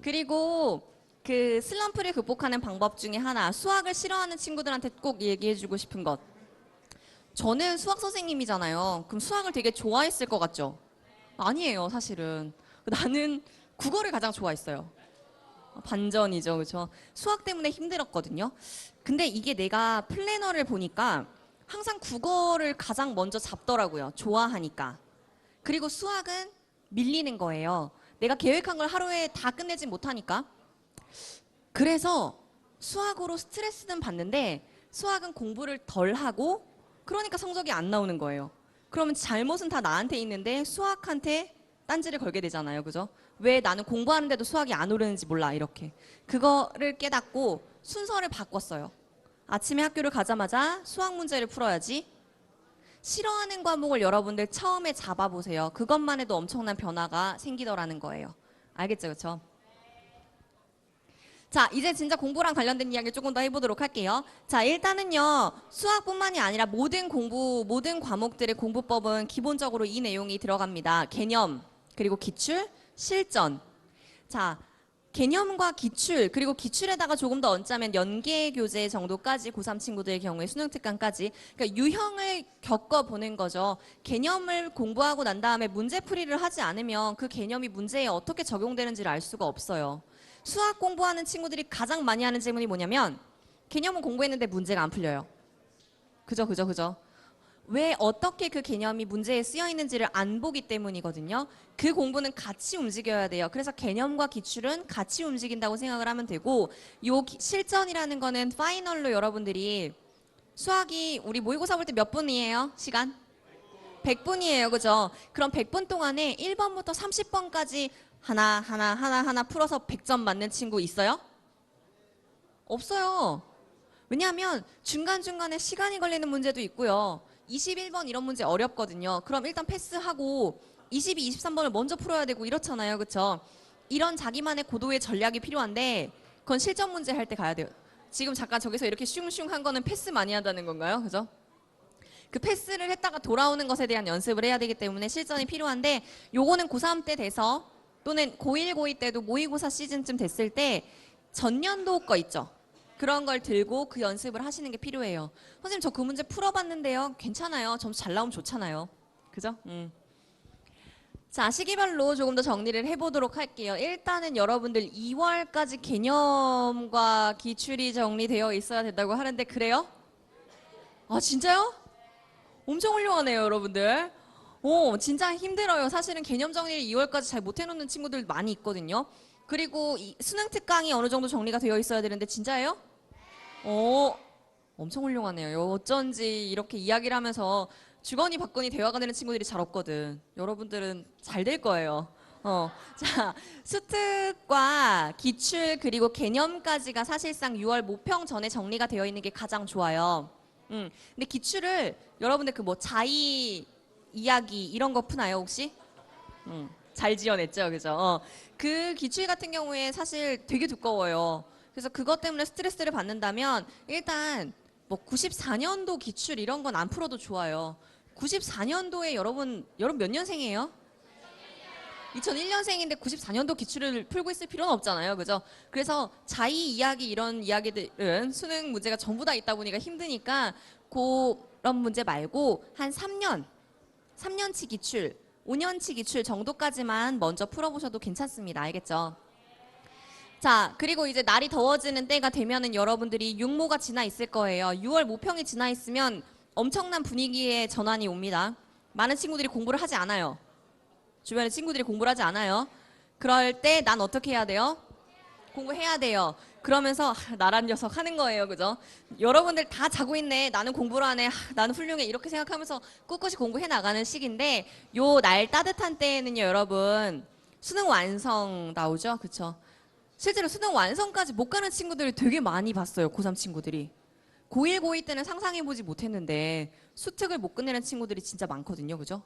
그리고 그 슬럼프를 극복하는 방법 중에 하나, 수학을 싫어하는 친구들한테 꼭 얘기해주고 싶은 것. 저는 수학 선생님이잖아요. 그럼 수학을 되게 좋아했을 것 같죠? 아니에요, 사실은. 나는 국어를 가장 좋아했어요. 반전이죠, 그렇죠? 수학 때문에 힘들었거든요. 근데 이게 내가 플래너를 보니까 항상 국어를 가장 먼저 잡더라고요. 좋아하니까. 그리고 수학은 밀리는 거예요. 내가 계획한 걸 하루에 다 끝내진 못하니까. 그래서 수학으로 스트레스는 받는데 수학은 공부를 덜 하고 그러니까 성적이 안 나오는 거예요. 그러면 잘못은 다 나한테 있는데 수학한테 딴지를 걸게 되잖아요. 그죠? 왜 나는 공부하는데도 수학이 안 오르는지 몰라 이렇게. 그거를 깨닫고 순서를 바꿨어요. 아침에 학교를 가자마자 수학 문제를 풀어야지. 싫어하는 과목을 여러분들 처음에 잡아보세요. 그것만 해도 엄청난 변화가 생기더라는 거예요. 알겠죠? 그렇죠? 자, 이제 진짜 공부랑 관련된 이야기를 조금 더 해보도록 할게요. 자, 일단은요, 수학뿐만이 아니라 모든 과목들의 공부법은 기본적으로 이 내용이 들어갑니다. 개념, 그리고 기출, 실전. 자, 개념과 기출, 그리고 기출에다가 조금 더 얹자면 연계 교재 정도까지 고3 친구들의 경우에 수능 특강까지 그러니까 유형을 겪어보는 거죠. 개념을 공부하고 난 다음에 문제풀이를 하지 않으면 그 개념이 문제에 어떻게 적용되는지를 알 수가 없어요. 수학 공부하는 친구들이 가장 많이 하는 질문이 뭐냐면 개념은 공부했는데 문제가 안 풀려요. 그죠? 왜 어떻게 그 개념이 문제에 쓰여 있는지를 안 보기 때문이거든요. 그 공부는 같이 움직여야 돼요. 그래서 개념과 기출은 같이 움직인다고 생각을 하면 되고 요 실전이라는 거는 파이널로 여러분들이 수학이 우리 모의고사 볼 때 몇 분이에요? 시간? 100분이에요. 그죠? 그럼 100분 동안에 1번부터 30번까지 하나 풀어서 100점 맞는 친구 있어요? 없어요. 왜냐하면 중간중간에 시간이 걸리는 문제도 있고요. 21번 이런 문제 어렵거든요. 그럼 일단 패스하고 22, 23번을 먼저 풀어야 되고 이렇잖아요. 그렇죠? 이런 자기만의 고도의 전략이 필요한데 그건 실전 문제 할 때 가야 돼요. 지금 잠깐 저기서 이렇게 슝슝 한 거는 패스 많이 한다는 건가요? 그죠? 그 패스를 했다가 돌아오는 것에 대한 연습을 해야 되기 때문에 실전이 필요한데 요거는 고3 때 돼서 또는 고1, 고2 때도 모의고사 시즌쯤 됐을 때 전년도 거 있죠. 그런 걸 들고 그 연습을 하시는 게 필요해요. 선생님 저 그 문제 풀어봤는데요. 괜찮아요. 점수 잘 나오면 좋잖아요. 그죠? 자, 시기별로 조금 더 정리를 해보도록 할게요. 일단은 여러분들 2월까지 개념과 기출이 정리되어 있어야 된다고 하는데 그래요? 아 진짜요? 엄청 훌륭하네요 여러분들. 오 진짜 힘들어요. 사실은 개념 정리를 2월까지 잘 못해놓는 친구들 많이 있거든요. 그리고 수능 특강이 어느 정도 정리가 되어 있어야 되는데 진짜예요? 오, 엄청 훌륭하네요. 어쩐지 이렇게 이야기를 하면서 주거니 받거니 대화가 되는 친구들이 잘 없거든. 여러분들은 잘 될 거예요. 자, 수특과 기출 그리고 개념까지가 사실상 6월 모평 전에 정리가 되어 있는 게 가장 좋아요. 근데 기출을 여러분들 그 뭐 자의 이야기 이런 거 푸나요 혹시? 잘 지어냈죠, 그죠? 그 기출 같은 경우에 사실 되게 두꺼워요. 그래서 그것 때문에 스트레스를 받는다면 일단 뭐 94년도 기출 이런 건 안 풀어도 좋아요. 94년도에 여러분 몇 년생이에요? 2001년생인데 94년도 기출을 풀고 있을 필요는 없잖아요. 그죠? 그래서 자의 이야기 이런 이야기들은 수능 문제가 전부 다 있다 보니까 힘드니까 그런 문제 말고 한 3년치 기출, 5년치 기출 정도까지만 먼저 풀어보셔도 괜찮습니다. 알겠죠? 자, 그리고 이제 날이 더워지는 때가 되면은 여러분들이 육모가 지나 있을 거예요. 6월 모평이 지나 있으면 엄청난 분위기의 전환이 옵니다. 많은 친구들이 공부를 하지 않아요. 주변에 친구들이 공부를 하지 않아요. 그럴 때 난 어떻게 해야 돼요? 공부해야 돼요. 그러면서 나란 녀석 하는 거예요. 그죠? 여러분들 다 자고 있네. 나는 공부를 하네. 나는 훌륭해. 이렇게 생각하면서 꿋꿋이 공부해 나가는 시기인데 요 날 따뜻한 때에는요. 여러분 수능 완성 나오죠? 그쵸? 실제로 수능 완성까지 못 가는 친구들을 되게 많이 봤어요. 고3 친구들이. 고1, 고2 때는 상상해보지 못했는데 수특을 못 끝내는 친구들이 진짜 많거든요. 그죠?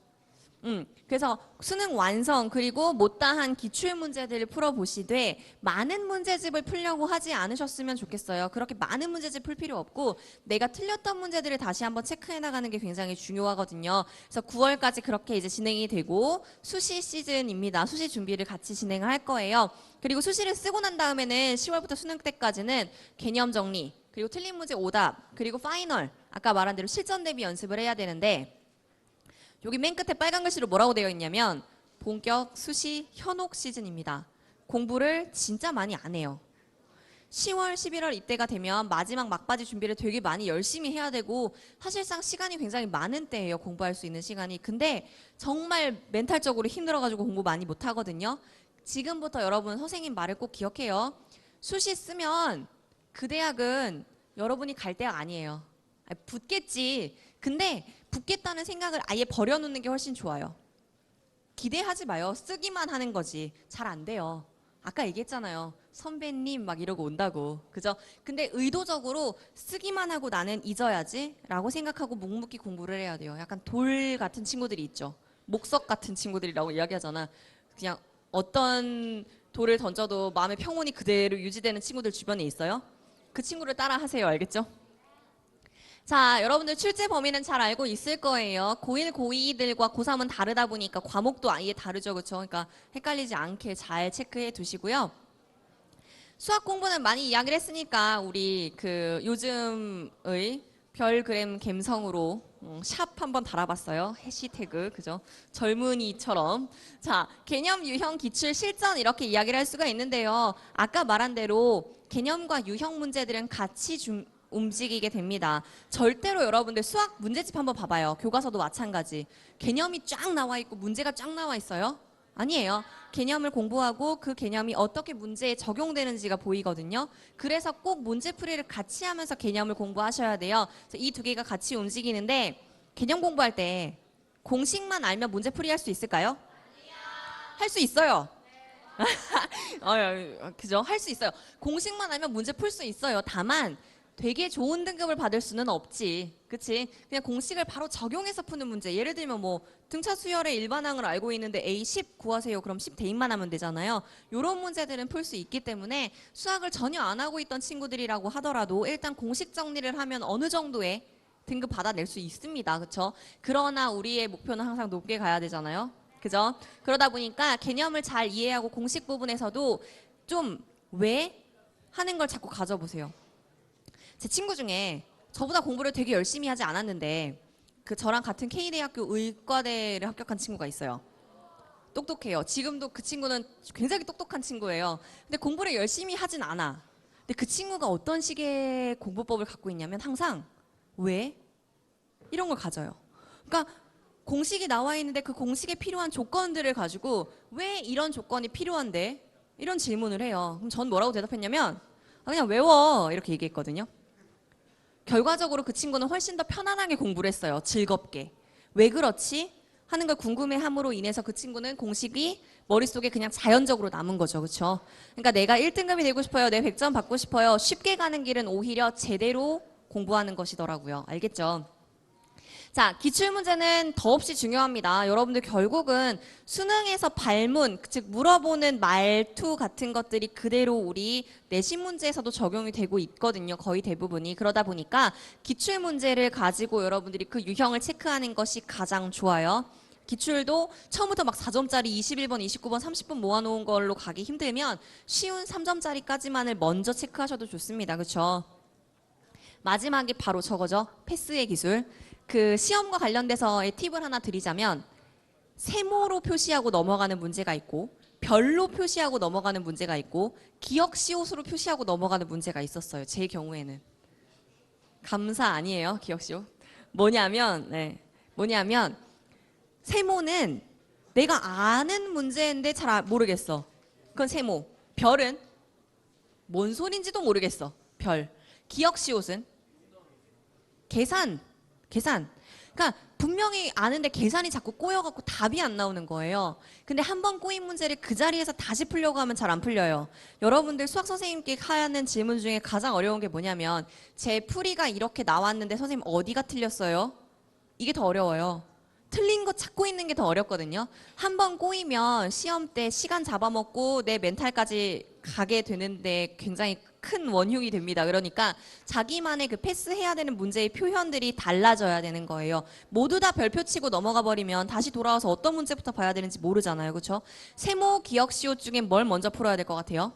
그래서 수능 완성 그리고 못다한 기출 문제들을 풀어보시되 많은 문제집을 풀려고 하지 않으셨으면 좋겠어요. 그렇게 많은 문제집 풀 필요 없고 내가 틀렸던 문제들을 다시 한번 체크해 나가는 게 굉장히 중요하거든요. 그래서 9월까지 그렇게 이제 진행이 되고 수시 시즌입니다. 수시 준비를 같이 진행을 할 거예요. 그리고 수시를 쓰고 난 다음에는 10월부터 수능 때까지는 개념 정리 그리고 틀린 문제 오답 그리고 파이널 아까 말한 대로 실전 대비 연습을 해야 되는데 여기 맨 끝에 빨간 글씨로 뭐라고 되어 있냐면 본격 수시 현혹 시즌입니다. 공부를 진짜 많이 안 해요. 10월, 11월 이때가 되면 마지막 막바지 준비를 되게 많이 열심히 해야 되고 사실상 시간이 굉장히 많은 때예요. 공부할 수 있는 시간이. 근데 정말 멘탈적으로 힘들어가지고 공부 많이 못 하거든요. 지금부터 여러분 선생님 말을 꼭 기억해요. 수시 쓰면 그 대학은 여러분이 갈 대학 아니에요. 붙겠지. 근데 붙겠다는 생각을 아예 버려놓는 게 훨씬 좋아요. 기대하지 마요. 쓰기만 하는 거지. 잘 안 돼요. 아까 얘기했잖아요. 선배님 막 이러고 온다고. 그죠? 근데 의도적으로 쓰기만 하고 나는 잊어야지 라고 생각하고 묵묵히 공부를 해야 돼요. 약간 돌 같은 친구들이 있죠. 목석 같은 친구들이라고 이야기하잖아. 그냥 어떤 돌을 던져도 마음의 평온이 그대로 유지되는 친구들 주변에 있어요. 그 친구를 따라 하세요. 알겠죠? 자, 여러분들 출제 범위는 잘 알고 있을 거예요. 고1, 고2들과 고3은 다르다 보니까 과목도 아예 다르죠. 그렇죠? 그러니까 헷갈리지 않게 잘 체크해 두시고요. 수학 공부는 많이 이야기를 했으니까 우리 그 요즘의 별그램 갬성으로 샵 한번 달아봤어요. 해시태그 그죠? 젊은이처럼. 자, 개념, 유형, 기출, 실전 이렇게 이야기를 할 수가 있는데요. 아까 말한 대로 개념과 유형 문제들은 같이 움직이게 됩니다. 절대로 여러분들 수학 문제집 한번 봐봐요. 교과서도 마찬가지. 개념이 쫙 나와 있고 문제가 쫙 나와 있어요? 아니에요. 개념을 공부하고 그 개념이 어떻게 문제에 적용되는지가 보이거든요. 그래서 꼭 문제풀이를 같이 하면서 개념을 공부하셔야 돼요. 이 두 개가 같이 움직이는데 개념 공부할 때 공식만 알면 문제풀이 할 수 있을까요? 할 수 있어요. 그죠? 할 수 있어요. 공식만 알면 문제 풀 수 있어요. 다만 되게 좋은 등급을 받을 수는 없지. 그치? 그냥 공식을 바로 적용해서 푸는 문제. 예를 들면 뭐 등차 수열의 일반항을 알고 있는데 A10 구하세요. 그럼 10 대입만 하면 되잖아요. 이런 문제들은 풀 수 있기 때문에 수학을 전혀 안 하고 있던 친구들이라고 하더라도 일단 공식 정리를 하면 어느 정도의 등급 받아낼 수 있습니다. 그쵸? 그러나 우리의 목표는 항상 높게 가야 되잖아요. 그죠? 그러다 보니까 개념을 잘 이해하고 공식 부분에서도 좀 왜 하는 걸 자꾸 가져보세요. 제 친구 중에 저보다 공부를 되게 열심히 하지 않았는데 그 저랑 같은 K대학교 의과대를 합격한 친구가 있어요. 똑똑해요. 지금도 그 친구는 굉장히 똑똑한 친구예요. 근데 공부를 열심히 하진 않아. 근데 그 친구가 어떤 식의 공부법을 갖고 있냐면 항상 왜? 이런 걸 가져요. 그러니까 공식이 나와 있는데 그 공식에 필요한 조건들을 가지고 왜 이런 조건이 필요한데? 이런 질문을 해요. 그럼 전 뭐라고 대답했냐면 그냥 외워 이렇게 얘기했거든요. 결과적으로 그 친구는 훨씬 더 편안하게 공부를 했어요. 즐겁게. 왜 그렇지? 하는 걸 궁금해함으로 인해서 그 친구는 공식이 머릿속에 그냥 자연적으로 남은 거죠. 그렇죠? 그러니까 내가 1등급이 되고 싶어요. 내 100점 받고 싶어요. 쉽게 가는 길은 오히려 제대로 공부하는 것이더라고요. 알겠죠? 자, 기출문제는 더없이 중요합니다. 여러분들 결국은 수능에서 발문, 즉 물어보는 말투 같은 것들이 그대로 우리 내신 문제에서도 적용이 되고 있거든요. 거의 대부분이. 그러다 보니까 기출문제를 가지고 여러분들이 그 유형을 체크하는 것이 가장 좋아요. 기출도 처음부터 막 4점짜리 21번, 29번, 30번 모아놓은 걸로 가기 힘들면 쉬운 3점짜리까지만을 먼저 체크하셔도 좋습니다. 그렇죠? 마지막이 바로 저거죠. 패스의 기술. 그 시험과 관련돼서의 팁을 하나 드리자면 세모로 표시하고 넘어가는 문제가 있고 별로 표시하고 넘어가는 문제가 있고 기억 시옷으로 표시하고 넘어가는 문제가 있었어요. 제 경우에는. 감사 아니에요. 기억 시옷. 뭐냐면 세모는 내가 아는 문제인데 잘 모르겠어. 그건 세모. 별은 뭔 소린지도 모르겠어. 별. 기억 시옷은 계산. 그러니까 분명히 아는데 계산이 자꾸 꼬여갖고 답이 안 나오는 거예요. 근데 한 번 꼬인 문제를 그 자리에서 다시 풀려고 하면 잘 안 풀려요. 여러분들 수학 선생님께 하는 질문 중에 가장 어려운 게 뭐냐면 제 풀이가 이렇게 나왔는데 선생님 어디가 틀렸어요? 이게 더 어려워요. 틀린 거 찾고 있는 게 더 어렵거든요. 한 번 꼬이면 시험 때 시간 잡아먹고 내 멘탈까지 가게 되는데 굉장히 큰 원흉이 됩니다. 그러니까 자기만의 그 패스해야 되는 문제의 표현들이 달라져야 되는 거예요. 모두 다 별표 치고 넘어가 버리면 다시 돌아와서 어떤 문제부터 봐야 되는지 모르잖아요. 그렇죠? 세모, 기억, 시옷 중에 뭘 먼저 풀어야 될 것 같아요?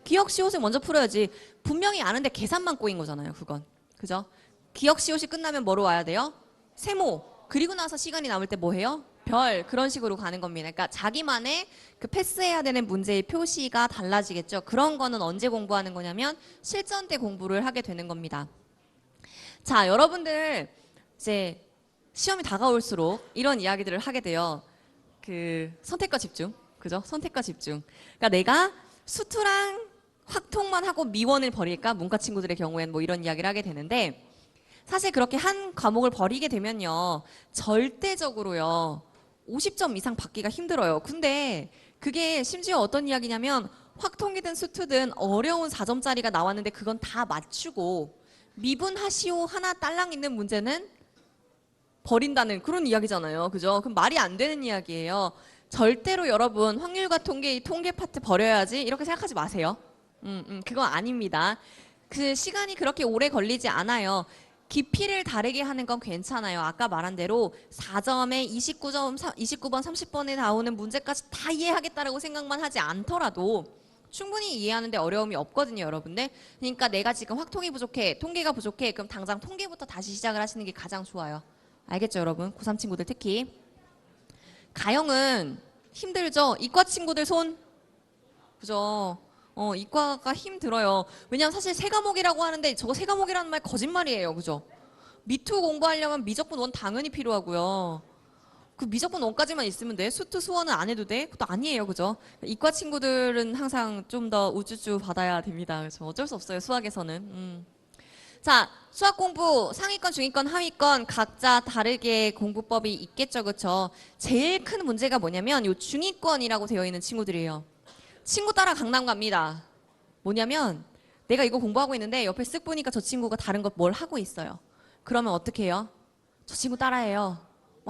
기억, 시옷을 먼저 풀어야지. 분명히 아는데 계산만 꼬인 거잖아요. 그건. 그죠? 기억, 시옷이 끝나면 뭐로 와야 돼요? 세모. 그리고 나서 시간이 남을 때 뭐 해요? 별. 그런 식으로 가는 겁니다. 그러니까 자기만의 그 패스해야 되는 문제의 표시가 달라지겠죠. 그런 거는 언제 공부하는 거냐면 실전 때 공부를 하게 되는 겁니다. 자, 여러분들 이제 시험이 다가올수록 이런 이야기들을 하게 돼요. 그 선택과 집중. 그죠? 선택과 집중. 그러니까 내가 수투랑 확통만 하고 미원을 버릴까? 문과 친구들의 경우에는 뭐 이런 이야기를 하게 되는데 사실 그렇게 한 과목을 버리게 되면요. 절대적으로요. 50점 이상 받기가 힘들어요. 근데 그게 심지어 어떤 이야기냐면 확통이든 수투든 어려운 4점짜리가 나왔는데 그건 다 맞추고 미분하시오 하나 딸랑 있는 문제는 버린다는 그런 이야기잖아요. 그죠? 그럼 말이 안 되는 이야기예요. 절대로 여러분 확률과 통계, 이 통계 파트 버려야지 이렇게 생각하지 마세요. 그거 아닙니다. 그 시간이 그렇게 오래 걸리지 않아요. 깊이를 다르게 하는 건 괜찮아요. 아까 말한 대로 4점에 29번, 30번에 나오는 문제까지 다 이해하겠다라고 생각만 하지 않더라도 충분히 이해하는데 어려움이 없거든요, 여러분들. 그러니까 내가 지금 확통이 부족해, 통계가 부족해. 그럼 당장 통계부터 다시 시작을 하시는 게 가장 좋아요. 알겠죠, 여러분? 고3 친구들 특히. 가형은 힘들죠? 이과 친구들 손? 그죠? 이과가 힘들어요. 왜냐면 사실 세 과목이라고 하는데 저거 세 과목이라는 말 거짓말이에요. 그죠? 미투 공부하려면 미적분 원 당연히 필요하고요. 그 미적분 원까지만 있으면 돼. 수투 수원은 안 해도 돼? 그것도 아니에요. 그죠? 이과 친구들은 항상 좀 더 우쭈쭈 받아야 됩니다. 그래서 어쩔 수 없어요. 수학에서는. 자, 수학 공부 상위권, 중위권, 하위권 각자 다르게 공부법이 있겠죠. 그쵸? 제일 큰 문제가 뭐냐면 요 중위권이라고 되어 있는 친구들이에요. 친구 따라 강남 갑니다. 뭐냐면 내가 이거 공부하고 있는데 옆에 쓱 보니까 저 친구가 다른 것 뭘 하고 있어요. 그러면 어떻게 해요? 저 친구 따라해요.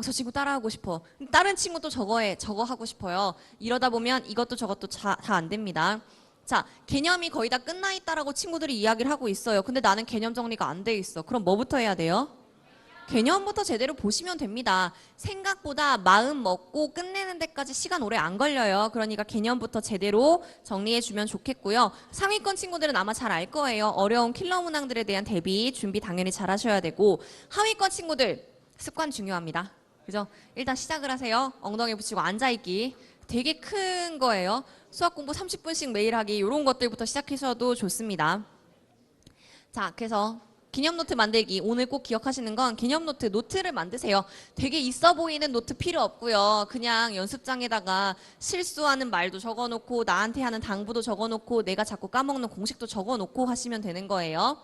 저 친구 따라하고 싶어. 다른 친구도 저거 해. 저거 하고 싶어요. 이러다 보면 이것도 저것도 다 안 됩니다. 자, 개념이 거의 다 끝나 있다라고 친구들이 이야기를 하고 있어요. 근데 나는 개념 정리가 안 돼 있어. 그럼 뭐부터 해야 돼요? 개념부터 제대로 보시면 됩니다. 생각보다 마음 먹고 끝내는 데까지 시간 오래 안 걸려요. 그러니까 개념부터 제대로 정리해 주면 좋겠고요. 상위권 친구들은 아마 잘 알 거예요. 어려운 킬러 문항들에 대한 대비, 준비 당연히 잘 하셔야 되고 하위권 친구들 습관 중요합니다. 그죠? 일단 시작을 하세요. 엉덩이 붙이고 앉아있기. 되게 큰 거예요. 수학 공부 30분씩 매일 하기 이런 것들부터 시작하셔도 좋습니다. 자, 그래서 기념노트 만들기. 오늘 꼭 기억하시는 건 기념노트, 노트를 만드세요. 되게 있어 보이는 노트 필요 없고요. 그냥 연습장에다가 실수하는 말도 적어놓고 나한테 하는 당부도 적어놓고 내가 자꾸 까먹는 공식도 적어놓고 하시면 되는 거예요.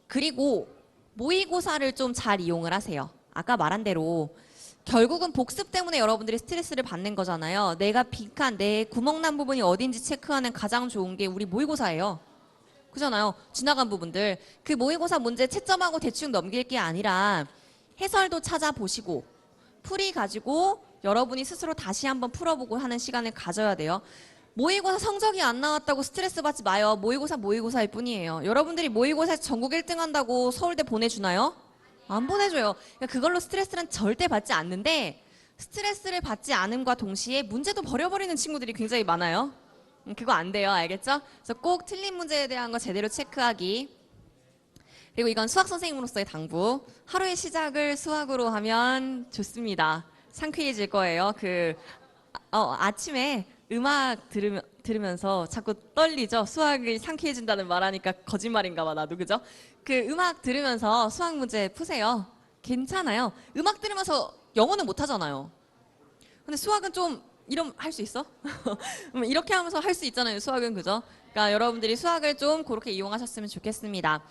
그리고 모의고사를 좀 잘 이용을 하세요. 아까 말한 대로 결국은 복습 때문에 여러분들이 스트레스를 받는 거잖아요. 내가 빅한 내 구멍난 부분이 어딘지 체크하는 가장 좋은 게 우리 모의고사예요. 그잖아요. 지나간 부분들. 그 모의고사 문제 채점하고 대충 넘길 게 아니라 해설도 찾아보시고 풀이 가지고 여러분이 스스로 다시 한번 풀어보고 하는 시간을 가져야 돼요. 모의고사 성적이 안 나왔다고 스트레스 받지 마요. 모의고사일 뿐이에요. 여러분들이 모의고사에서 전국 1등 한다고 서울대 보내주나요? 안 보내줘요. 그러니까 그걸로 스트레스는 절대 받지 않는데 스트레스를 받지 않음과 동시에 문제도 버려버리는 친구들이 굉장히 많아요. 그거 안 돼요. 알겠죠? 그래서 꼭 틀린 문제에 대한 거 제대로 체크하기. 그리고 이건 수학 선생님으로서의 당부. 하루의 시작을 수학으로 하면 좋습니다. 상쾌해질 거예요. 아침에 음악 들으면서 자꾸 떨리죠? 수학이 상쾌해진다는 말하니까 거짓말인가 봐, 나도. 그죠? 그 음악 들으면서 수학 문제 푸세요. 괜찮아요. 음악 들으면서 영어는 못 하잖아요. 근데 수학은 좀 할 수 있어? 이렇게 하면서 할 수 있잖아요. 수학은. 그죠? 그러니까 여러분들이 수학을 좀 그렇게 이용하셨으면 좋겠습니다.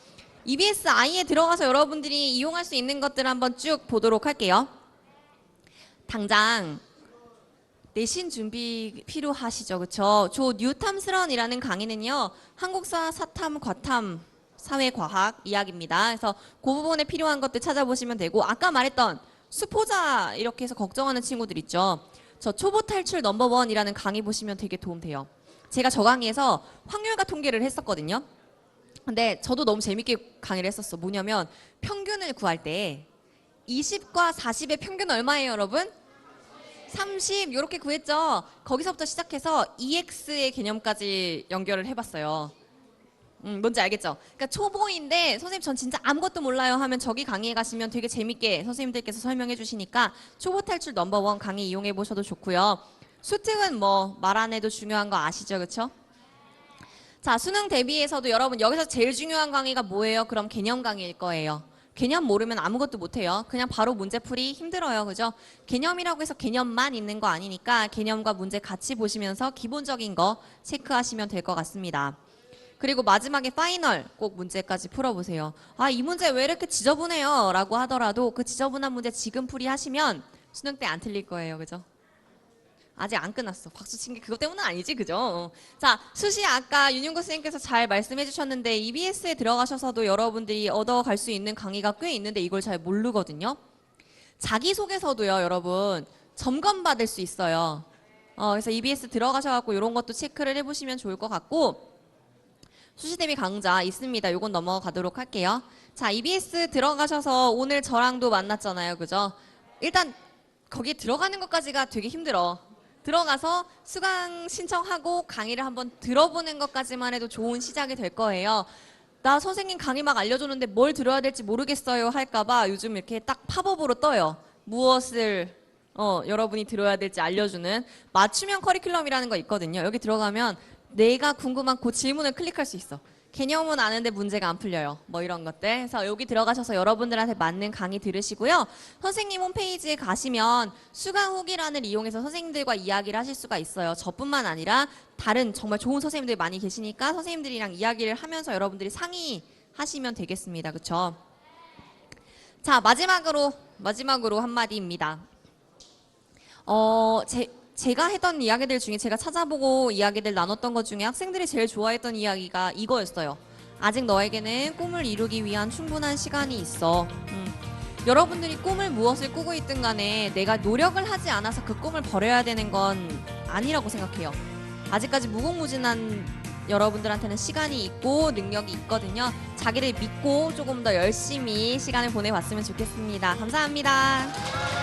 EBS I에 들어가서 여러분들이 이용할 수 있는 것들 한번 쭉 보도록 할게요. 당장 내신 준비 필요하시죠? 그쵸? 조 뉴탐스런이라는 강의는요. 한국사, 사탐, 과탐, 사회과학 이야기입니다. 그래서 그 부분에 필요한 것들 찾아보시면 되고 아까 말했던 수포자 이렇게 해서 걱정하는 친구들 있죠. 저 초보 탈출 넘버원이라는 강의 보시면 되게 도움돼요. 제가 저 강의에서 확률과 통계를 했었거든요. 근데 저도 너무 재밌게 강의를 했었어. 뭐냐면 평균을 구할 때 20과 40의 평균 얼마예요, 여러분? 30 이렇게 구했죠. 거기서부터 시작해서 EX의 개념까지 연결을 해봤어요. 뭔지 알겠죠? 그러니까 초보인데 선생님 전 진짜 아무것도 몰라요 하면 저기 강의에 가시면 되게 재밌게 선생님들께서 설명해 주시니까 초보 탈출 넘버원 강의 이용해 보셔도 좋고요. 수특은 뭐 말 안 해도 중요한 거 아시죠? 그렇죠? 자, 수능 대비해서도 여러분 여기서 제일 중요한 강의가 뭐예요? 그럼 개념 강의일 거예요. 개념 모르면 아무것도 못해요. 그냥 바로 문제풀이 힘들어요. 그죠? 개념이라고 해서 개념만 있는 거 아니니까 개념과 문제 같이 보시면서 기본적인 거 체크하시면 될 것 같습니다. 그리고 마지막에 파이널 꼭 문제까지 풀어보세요. 아, 이 문제 왜 이렇게 지저분해요? 라고 하더라도 그 지저분한 문제 지금 풀이하시면 수능 때 안 틀릴 거예요. 그죠? 아직 안 끝났어. 박수 친 게 그것 때문은 아니지. 그죠? 자, 수시 아까 윤윤구 선생님께서 잘 말씀해 주셨는데 EBS에 들어가셔서도 여러분들이 얻어갈 수 있는 강의가 꽤 있는데 이걸 잘 모르거든요. 자기소개서도요. 여러분 점검받을 수 있어요. 그래서 EBS 들어가셔갖고 이런 것도 체크를 해보시면 좋을 것 같고 수시 대비 강좌 있습니다. 요건 넘어가도록 할게요. 자, EBS 들어가셔서 오늘 저랑도 만났잖아요. 그죠? 일단 거기에 들어가는 것까지가 되게 힘들어. 들어가서 수강 신청하고 강의를 한번 들어보는 것까지만 해도 좋은 시작이 될 거예요. 나 선생님 강의 막 알려줬는데 뭘 들어야 될지 모르겠어요 할까봐 요즘 이렇게 딱 팝업으로 떠요. 무엇을 여러분이 들어야 될지 알려주는 맞춤형 커리큘럼이라는 거 있거든요. 여기 들어가면 내가 궁금한 그 질문을 클릭할 수 있어. 개념은 아는데 문제가 안 풀려요. 뭐 이런 것들. 그래서 여기 들어가셔서 여러분들한테 맞는 강의 들으시고요. 선생님 홈페이지에 가시면 수강 후기란을 이용해서 선생님들과 이야기를 하실 수가 있어요. 저뿐만 아니라 다른 정말 좋은 선생님들이 많이 계시니까 선생님들이랑 이야기를 하면서 여러분들이 상의하시면 되겠습니다. 그렇죠? 자, 마지막으로 한마디입니다. 제가 했던 이야기들 중에 제가 찾아보고 이야기들 나눴던 것 중에 학생들이 제일 좋아했던 이야기가 이거였어요. 아직 너에게는 꿈을 이루기 위한 충분한 시간이 있어. 여러분들이 꿈을 무엇을 꾸고 있든 간에 내가 노력을 하지 않아서 그 꿈을 버려야 되는 건 아니라고 생각해요. 아직까지 무궁무진한 여러분들한테는 시간이 있고 능력이 있거든요. 자기를 믿고 조금 더 열심히 시간을 보내봤으면 좋겠습니다. 감사합니다.